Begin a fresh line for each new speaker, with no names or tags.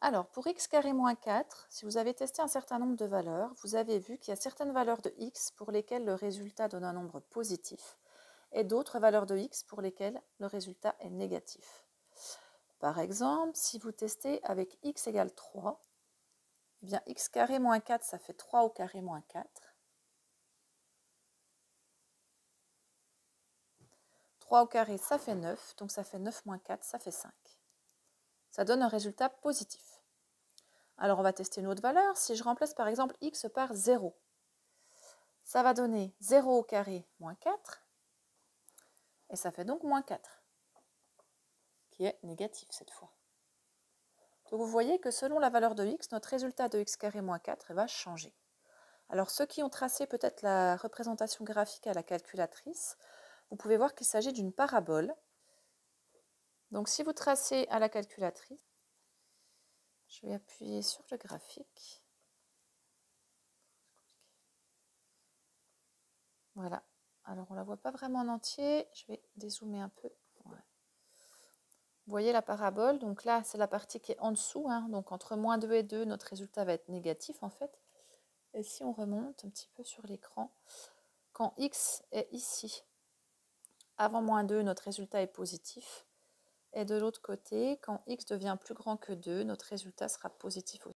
Alors, pour x carré moins 4, si vous avez testé un certain nombre de valeurs, vous avez vu qu'il y a certaines valeurs de x pour lesquelles le résultat donne un nombre positif et d'autres valeurs de x pour lesquelles le résultat est négatif. Par exemple, si vous testez avec x égale 3, eh bien x carré moins 4, ça fait 3 au carré moins 4. 3 au carré, ça fait 9, donc ça fait 9 moins 4, ça fait 5. Ça donne un résultat positif. Alors on va tester une autre valeur. Si je remplace par exemple x par 0, ça va donner 0 au carré moins 4, et ça fait donc moins 4, qui est négatif cette fois. Donc vous voyez que selon la valeur de x, notre résultat de x carré moins 4 va changer. Alors ceux qui ont tracé peut-être la représentation graphique à la calculatrice, vous pouvez voir qu'il s'agit d'une parabole. Donc si vous tracez à la calculatrice, je vais appuyer sur le graphique. Voilà. Alors on ne la voit pas vraiment en entier, je vais dézoomer un peu. Ouais. Vous voyez la parabole, donc là c'est la partie qui est en dessous, hein, donc entre moins 2 et 2, notre résultat va être négatif en fait. Et si on remonte un petit peu sur l'écran, quand x est ici, avant moins 2, notre résultat est positif. Et de l'autre côté, quand x devient plus grand que 2, notre résultat sera positif aussi.